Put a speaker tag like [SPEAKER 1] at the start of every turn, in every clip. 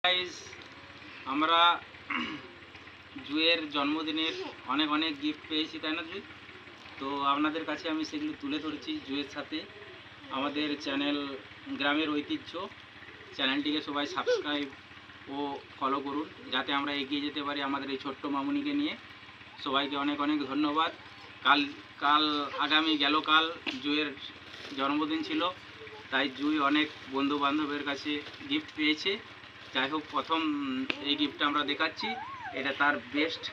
[SPEAKER 1] Guys, আমরা জুয়ের জন্মদিনের অনেক অনেক গিফট পেয়েছি, তাই না জুই? তো আপনাদের কাছে আমি সেগুলো তুলে ধরেছি জুয়ের সাথে। আমাদের চ্যানেল গ্রামের ঐতিহ্য চ্যানেলটিকে সবাই সাবস্ক্রাইব ও ফলো করুন, যাতে আমরা এগিয়ে যেতে পারি আমাদের এই ছোট্ট মামুনিকে নিয়ে। সবাইকে অনেক অনেক ধন্যবাদ। কাল কাল আগামী কাল জুয়ের জন্মদিন ছিল, তাই জুই অনেক বন্ধু বান্ধবের কাছে গিফট পেয়েছে। যাই হোক, প্রথম এই গিফটটা আমরা দেখাচ্ছি। এটা তার বেস্ট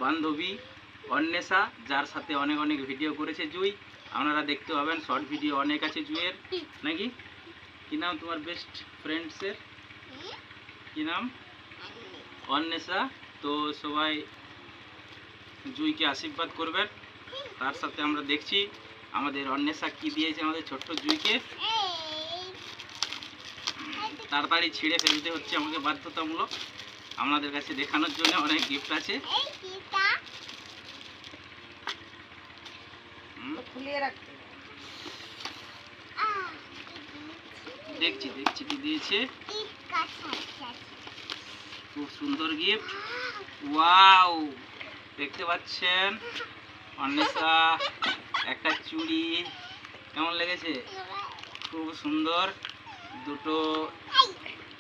[SPEAKER 1] বান্ধবী অন্বেষা, যার সাথে অনেক অনেক ভিডিও করেছে জুই। আপনারা দেখতে পাবেন, শর্ট ভিডিও অনেক আছে জুয়ের, নাকি? কি নাম তোমার বেস্ট ফ্রেন্ডসের? কি নাম? অন্বেষা। তো সবাই জুইকে আশীর্বাদ করবেন। তার সাথে আমরা দেখছি আমাদের অন্বেষা কি দিয়েছে আমাদের ছোট্ট জুইকে। তাড়াতাড়ি ছিঁড়ে ফেলতে হচ্ছে আমাকে বাধ্যতামূলক, আপনাদের কাছে দেখানোর জন্য অনেক গিফট আছে। দেখছি দেখছি কি দিয়েছে। খুব সুন্দর গিফট, ওয়াও! দেখতে পাচ্ছেন অন্বেষা একটা চুড়ি, কেমন লেগেছে? খুব সুন্দর, দুটো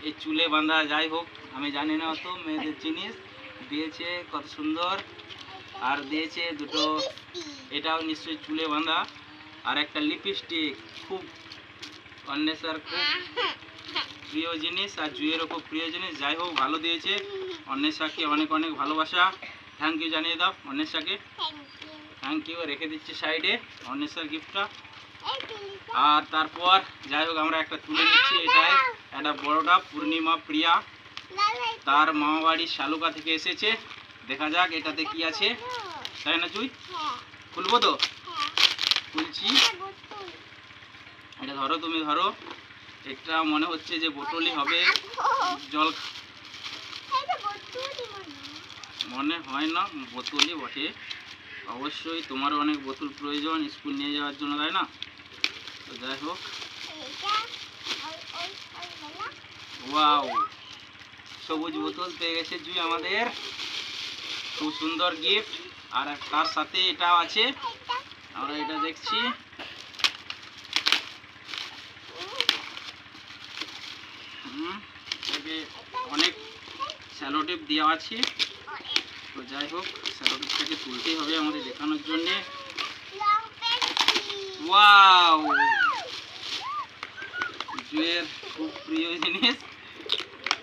[SPEAKER 1] এই চুলে বাঁধা। যাই হোক, আমি জানি না অত মেয়েদের জিনিস দিয়েছে, কত সুন্দর। আর দিয়েছে দুটো, এটাও নিশ্চয়ই চুলে বাঁধা। আর একটা লিপস্টিক, খুব অন্বেষার খুব প্রিয় জিনিস আর জুয়েরও খুব প্রিয় জিনিস। যাই হোক, ভালো দিয়েছে। অন্বেষাকে অনেক অনেক ভালোবাসা, থ্যাংক ইউ জানিয়ে দাও অন্বেষাকে। থ্যাংক ইউ, রেখে দিচ্ছি সাইডে অন্বেষার গিফটটা। আর তারপর যাই হোক, আমরা একটা তুলে নিচ্ছি। এটাই একটা বড়টা পূর্ণিমা প্রিয়া, তার মামা বাড়ি শালুকা থেকে এসেছে। দেখা যাক এটাতে কি আছে, তাই না জুই? খুলবো তো? খুলছি। এটা ধরো, তুমি ধরো। এটা মনে হচ্ছে যে বোতলই হবে, জল মনে হয় না, বোতলই বটে। অবশ্যই তোমারও অনেক বোতল প্রয়োজন স্কুল নিয়ে যাওয়ার জন্য, তাই না? তো যাই হোক, ওয়াও, সবুজ বোতল পেয়ে গেছে জুই আমাদের। খুব সুন্দর গিফট। আর তার সাথে এটাও আছে, আমরা এটা দেখছি। অনেক স্যালোটেপ দেওয়া আছে। তো যাই হোক, স্যালোটেপটাকে তুলতেই হবে আমাদের দেখানোর জন্যে। ওয়াও, জুয়ের খুব প্রিয় জিনিস,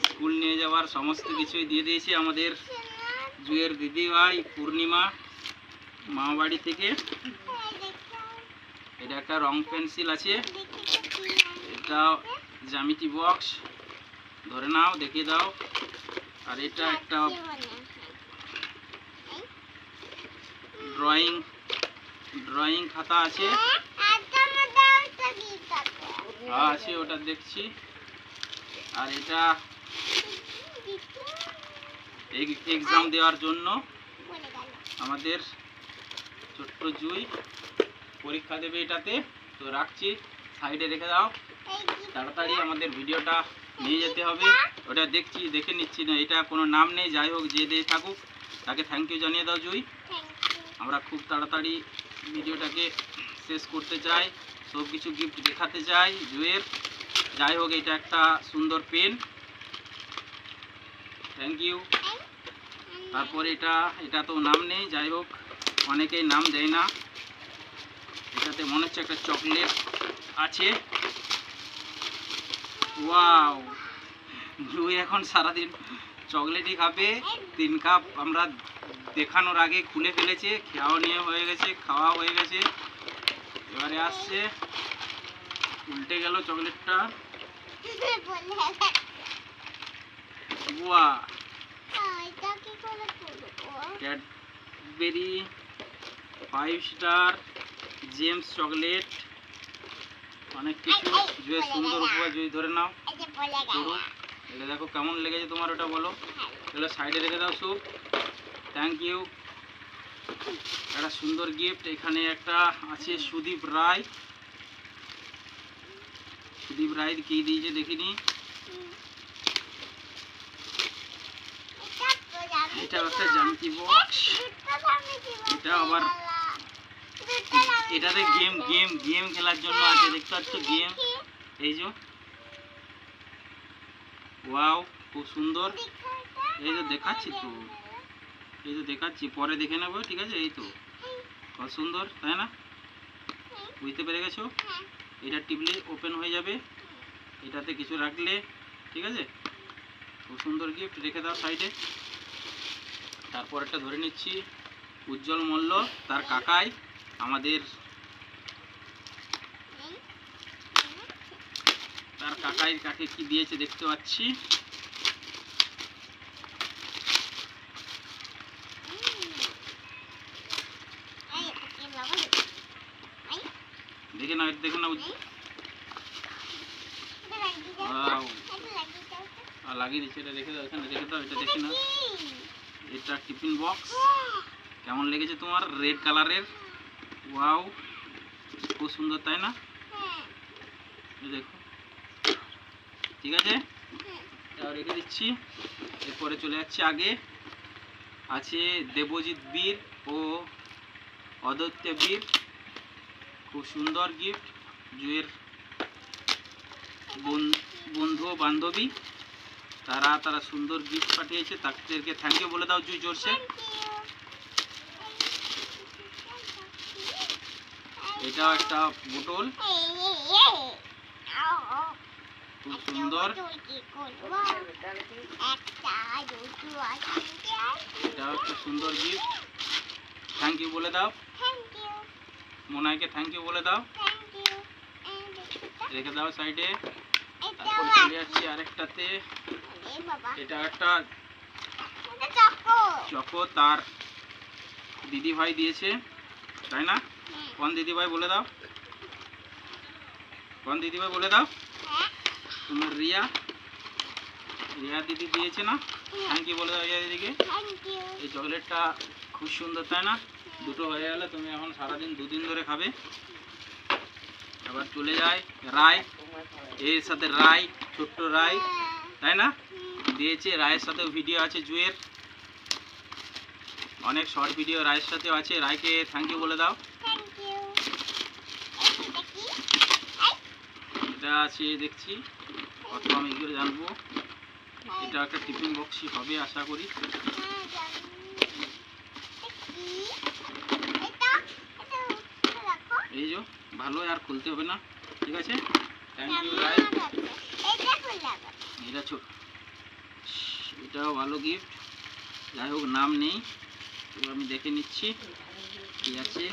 [SPEAKER 1] স্কুল নিয়ে যাওয়ার সমস্ত কিছুই দিয়ে দিয়েছে আমাদের জুয়ের দিদি ভাই পূর্ণিমা মামাবাড়ি থেকে। এটা একটা রং পেন্সিল আছে, এটা জ্যামিতি বক্স, ধরে নাও, দেখিয়ে দাও। আর এটা একটা ড্রয়িং খাতা আছে, আছে ওটা দেখছি। আর এটা এক্সাম দেওয়ার জন্য আমাদের ছোট্ট জুই পরীক্ষা দেবে এটাতে। তো রাখছি, সাইডে রেখে দাও। তাড়াতাড়ি আমাদের ভিডিওটা নিয়ে যেতে হবে। ওটা দেখছি, দেখে নিচ্ছি না, এটা কোনো নাম নেই। যাই হোক, যে দিয়ে থাকুক তাকে থ্যাংক ইউ জানিয়ে দাও জুই। আমরা খুব তাড়াতাড়ি ভিডিওটাকে শেষ করতে চাই, সব কিছু গিফট দেখাতে চাই জুয়ের। যাই হোক, এটা একটা সুন্দর পেন, থ্যাংক ইউ। তারপরে এটা তো নাম নেই, যাই হোক, অনেকেই নাম দেয় না। এটাতে মনে হচ্ছে একটা চকলেট আছে। ওয়াও, জুই এখন সারাদিন চকলেটই খাবে। 3 কাপ আমরা দেখানোর আগে খুলে ফেলেছে, খাওয়া হয়ে গেছে। এবারে আসছে, উল্টে গেল চকলেটটা। ওয়া, ক্যাডবেরি 5 স্টার জেমস চকলেট, অনেক কিছু। জুয়ের সুন্দর উপহার, জুই ধরে নাও। এটা দেখো কেমন লেগেছে তোমার, ওটা বলো। এগুলো সাইডে রেখে দাও সব, থ্যাংক ইউ। একটা সুন্দর গিফট এখানে একটা আছে, সুদীপ রায় কি দিয়েছে দেখিনি। এটা একটা জ্যামিতি বক্স। এটা আবার এটাতে গেম গেম গেম খেলার জন্য আছে, দেখতে পাচ্ছ গেম। এই যে ওয়াও, খুব সুন্দর। এই যে দেখাচ্ছি তো, এই যে দেখাচ্ছি, পরে দেখে নেবো, ঠিক আছে? এই তো কত সুন্দর, তাই না? বুঝতে পেরে গেছো? এটা টিপলে ওপেন হয়ে যাবে, এটাতে কিছু রাখলে, ঠিক আছে? খুব সুন্দর গিফট, রেখে দাও সাইডে। তারপর একটা ধরে নিচ্ছি, উজ্জ্বল মল্ল তার কাকাই আমাদের, তার কাকাই কাকে কি দিয়েছে দেখতে পাচ্ছি। দেখে নাও, দেখে নাও। লাগিয়ে দিচ্ছে, এটা রেখে দাও, এখানে রেখে দাও, এটা দেখে নাও। এটা টিফিন বক্স, কেমন লেগেছে তোমার? রেড কালারের, ওয়াও, খুব সুন্দর, তাই না? দেখো, ঠিক আছে, এটাও রেখে দিচ্ছি। এরপরে চলে যাচ্ছি, আগে আছে দেবজিৎ বীর ও অদত্য বীর, খুব সুন্দর গিফট। জুয়ের বন্ধু ও বান্ধবী, তারা সুন্দর গিফট পাঠিয়েছে, তাদেরকে থ্যাংক ইউ বলে দাও জুই জোরসে। এটাও একটা বোতল, খুব সুন্দর। এটাও একটা সুন্দর গিফট, থ্যাংক ইউ বলে দাও। মোনাইকে থ্যাংক ইউ বলে দাও, রেখে দাও সাইডে। তারপর চলে যাচ্ছি আরেকটাতে, এটা একটা চকো, তার দিদি ভাই দিয়েছে, তাই না? কোন দিদি ভাই বলে দাও, কোন দিদি ভাই বলে দাও? তোমার রিয়া দিদি দিয়েছে না? থ্যাংক ইউ বলে দাও রিয়া দিদিকে। এই চকলেটটা খুব সুন্দর, তাই না? দুটো হয়ে গেলে তুমি এখন সারাদিন দুদিন ধরে খাবে। আবার চলে যায় রায়, এর সাথে রায়, ছোট্ট রায়, তাই না? দিয়েছে। রায়ের সাথেও ভিডিও আছে জুয়ের, অনেক শর্ট ভিডিও রায়ের সাথেও আছে। রায়কে থ্যাংক ইউ বলে দাও। এটা আছে দেখছি, কত আমি করে জানবো। এটা একটা টিফিন বক্সই হবে আশা করি। এই যে ভালো, আর খুলতে হবে না, ঠিক আছে? থ্যাংক ইউ রায়। এটা ছোট, এটাও ভালো গিফট, যাই হোক নাম নেই, তো আমি দেখে নিচ্ছি কি আছে।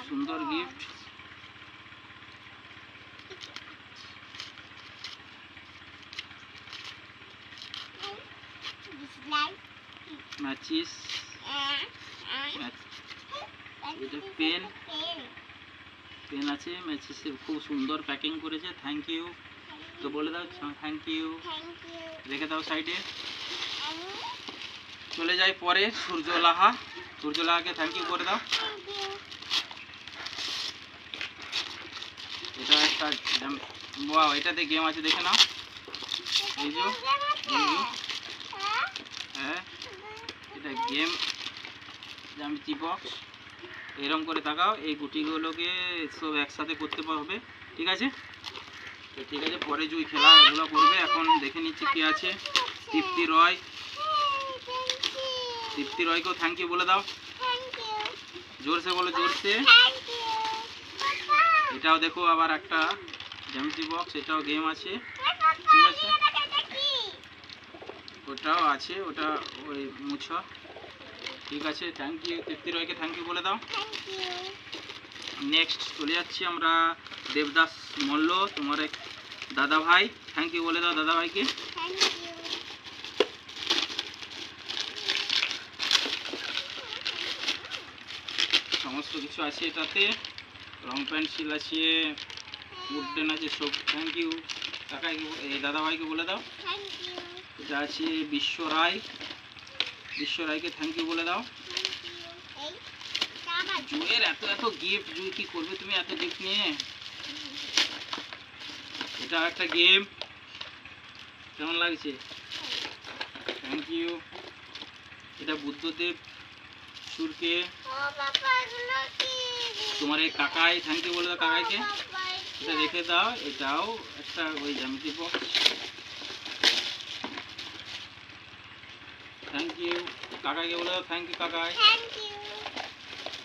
[SPEAKER 1] সুন্দর গিফট, ম্যাচিস, এটা পেন আছে, ম্যাচিসের খুব সুন্দর প্যাকিং করেছে, থ্যাংক ইউ তো বলে দাও, থ্যাংক ইউ, রেখে দাও সাইডে। চলে যাই পরে সূর্যলাহাকে থ্যাংক ইউ করে দাও। এটা একটা, ওয়াও, এটাতে গেম আছে, দেখে নাও। এই যে হ্যাঁ, এটা গেম জ্যামিতি বক্স, এরকম করে তাকাও, এই গুটিগুলোকে সব একসাথে করতে হবে, ঠিক আছে? তো ঠিক আছে, পরে জুই খেলাধুলা করবে। এখন দেখে নিচ্ছি কি আছে। তৃপ্তি রয়কেও থ্যাংক ইউ বলে দাও, জোরসে বলো, জোরসে। এটাও দেখো, আবার একটা জ্যামিতি বক্স, এটাও গেম আছে, ঠিক আছে? ওটাও আছে, ওটা ওই মুছা, ঠিক আছে? থ্যাংক ইউ, তৃপ্তি রয়কে থ্যাংক ইউ বলে দাও। নেক্সট চলে যাচ্ছি আমরা দেবদাস মল্ল, তোমার এক দাদা ভাই, থ্যাংক ইউ বলে দাও দাদা ভাইকে। সমস্ত কিছু আছে এটাতে, রং পেন্সিল আছে, উডেন আছে, সব থ্যাংক ইউ কাকাইকে, এই দাদা ভাইকে বলে দাও। এটা আছে বিশ্ব রায়কে থ্যাংক ইউ বলে দাও। জুয়ের এত এত গিফট, জুই কি করবে তুমি এত গিফট নিয়ে? এটা একটা গেম, কেমন লাগছে? Thank you. এটা বুদ্ধদেব সুরকে, তোমার এই কাকাই থ্যাংক ইউ বলে দাও কাকাইকে। এটা রেখে দাও, এটাও একটা ওই জ্যামিতি বক্স। থ্যাংক ইউ কাকাইকে বলে দাও, থ্যাংক ইউ কাকাই।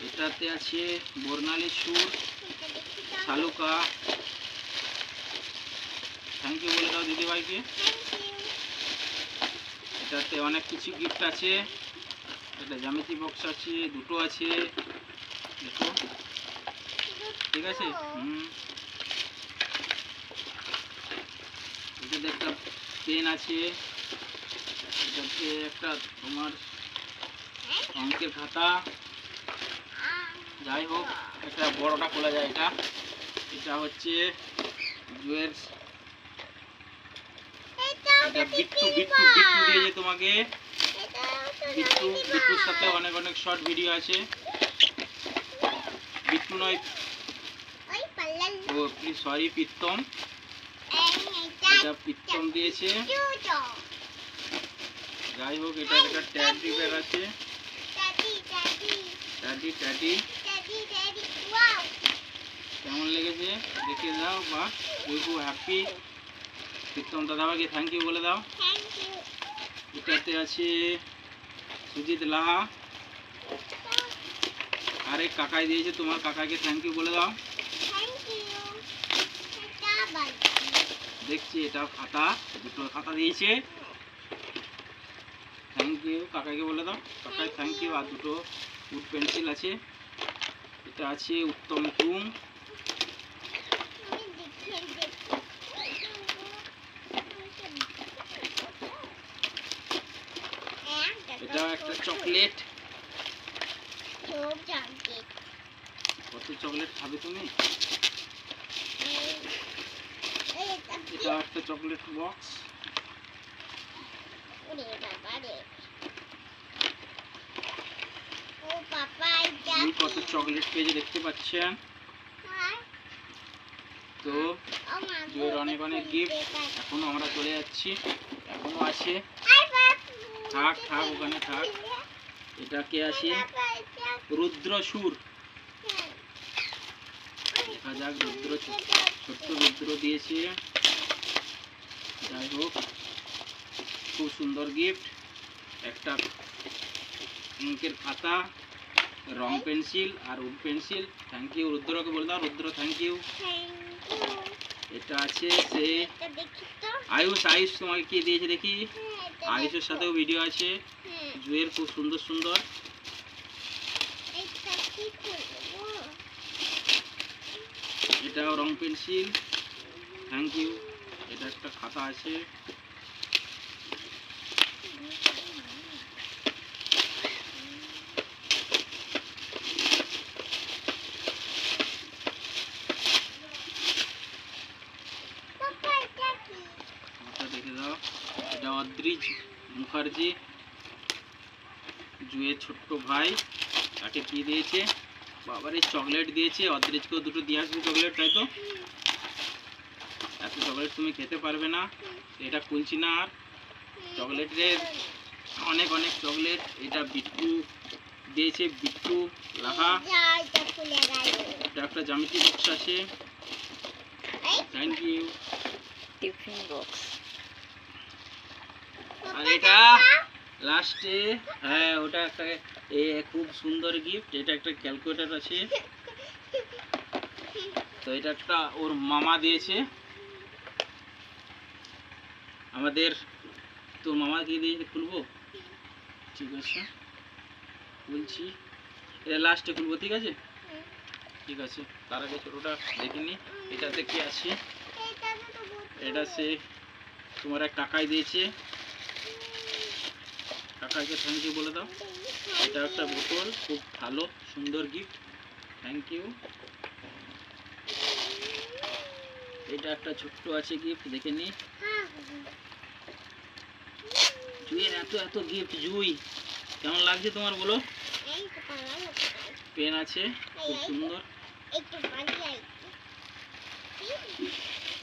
[SPEAKER 1] এটাতে আছে বর্ণালী সুর, শালুকা, থ্যাংক ইউ বলে দাও দিদিভাইকে। এটাতে অনেক কিছু গিফট আছে, একটা জ্যামিতি বক্স আছে, দুটো আছে দেখো, ঠিক আছে। এটাতে একটা পেন আছে, এটাতে একটা তোমার অঙ্কের খাতা, যাই হোক একটা বড়টা খোলা যায়। এটা এটা হচ্ছে জুয়ের, এটা বিট্টু বিট্টু বিট্টু দিয়েছে তোমাকে। বিট্টু, বিট্টুর সাথে অনেক অনেক শর্ট ভিডিও আছে। বিট্টু নয়, ও সরি প্রীতম, এটা প্রীতম দিয়েছে। যাই হোক এটা একটা ট্যাডি ব্যাগ আছে, ট্যাডি ট্যাডি, কেমন লেগেছে দেখে দাও। বা খুব হ্যাপি। প্রীতম দাদাভাইকে থ্যাংক ইউ বলে দাও। এটাতে আছে সুজিত লাহা, আরেক কাকাই দিয়েছে, তোমার কাকাইকে থ্যাংক ইউ বলে দাও। দেখছি এটা খাতা, দুটো খাতা দিয়েছে, থ্যাংক ইউ কাকাইকে বলে দাও। কাকাই থ্যাংক ইউ। আর দুটো উড পেন্সিল আছে। এটা আছে উত্তম কুম, এটা একটা চকলেট। কত চকলেট খাবে তুমি? এটা একটা চকলেট বক্স। কত চকলেট পেয়েছে দেখতে পাচ্ছেন তো। জুয়ের অনেক অনেক গিফট, এখনো আমরা চলে যাচ্ছি, এখনো আছে, থাক থাক ওখানে থাক। এটা কে আছে? রুদ্র সুর, দেখা যাক রুদ্র, ছোট্ট রুদ্র দিয়েছে। যাই হোক খুব সুন্দর গিফট, একটা ইঙ্কের খাতা, রং পেন্সিল আর উড পেন্সিল। থ্যাংক ইউ রুদ্রকে বলে দাও, রুদ্র থ্যাংক ইউ। এটা আছে সে আয়ুষ, আয়ুষ তোমাকে কি দিয়েছে দেখি। আয়ুষের সাথেও ভিডিও আছে জুয়ের, খুব সুন্দর সুন্দর। এটাও রং পেন্সিল, থ্যাংক ইউ। এটা একটা খাতা আছে, দেখে দাও। এটা অদ্রিজ মুখার্জি, জুয়ের ছোট্ট ভাই, তাকে কি দিয়েছে? বাবারে চকলেট দিয়েছে। অদ্রিজকেও দুটো দিয়ে আসবে চকলেট, তাই তো? এত চকলেট তুমি খেতে পারবে না, এটা খুলছি না আর। চকলেটের অনেক অনেক চকলেট। এটা বিট্টু দিয়েছে, বিট্টু লাহা। এটা একটা জ্যামিতি বক্স আছে, থ্যাংক ইউ।
[SPEAKER 2] Tiffin box.
[SPEAKER 1] আর এটা লাস্টে, হ্যাঁ ওটা একটা খুব সুন্দর গিফট। এটা একটা ক্যালকুলেটর আছে, তো এটা একটা ওর মামা দিয়েছে আমাদের। তো মামা কি দিয়েছে খুলবো, ঠিক আছে বলছি, এটা লাস্টে খুলবো, ঠিক আছে ঠিক আছে। তার আগে ছোটোটা দেখে নি এটাতে কি আছে। এটা সে তোমার এক কাকাই দিয়েছে, কাকাইকে থ্যাংক ইউ বলে দাও। এটা একটা বোতল, খুব ভালো সুন্দর গিফট, থ্যাংক ইউ। এটা একটা ছোট্ট আছে গিফট, দেখে নি। জুইয়ের এত এত গিফট, জুই কেমন লাগছে তোমার বলো? পেন আছে খুব সুন্দর।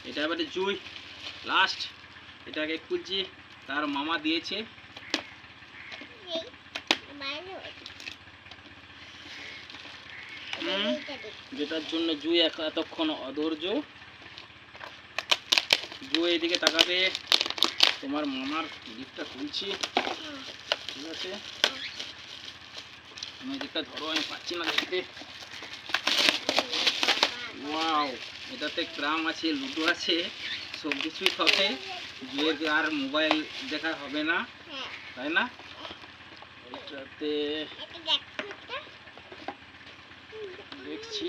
[SPEAKER 1] এটা এবারে জুই লাস্ট, এটাকে খুলছি, তার মামা দিয়েছে। যেটার জন্য জুই এতক্ষণ অধৈর্য। জুই এদিকে তাকাবে, তোমার মামার গিফটটা খুলছি, ঠিক আছে? তুমি এদিকটা ধরো, আমি পাচ্ছি না দেখতে। ওয়াও, এটাতে ক্রাম আছে, লুডো আছে, সব কিছুই হবে। জুয়ের আর মোবাইল দেখা হবে না, তাই না? এটাতে দেখছি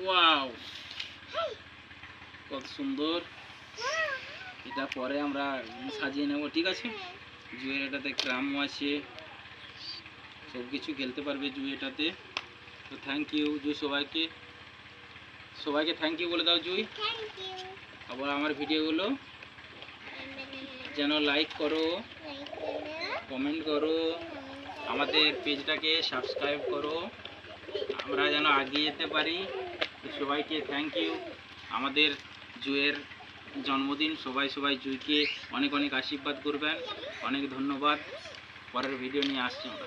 [SPEAKER 1] ওয়াও, কত সুন্দর। এটা পরে আমরা সাজিয়ে নেব, ঠিক আছে? জুয়ের এটাতে ক্রামও আছে, সব কিছু খেলতে পারবে জুই এটাতে। তো থ্যাংক ইউ জুই, সবাইকে থ্যাংক ইউ বলে দাও জুই। আবার আমার ভিডিওগুলো যেন লাইক করো, কমেন্ট করো, আমাদের পেজটাকে সাবস্ক্রাইব করো, আমরা যেন এগিয়ে যেতে পারি। তো সবাইকে থ্যাংক ইউ। আমাদের জুয়ের জন্মদিন, সবাই জুইকে অনেক অনেক আশীর্বাদ করবেন। অনেক ধন্যবাদ। পরের ভিডিও নিয়ে আসছি আমরা।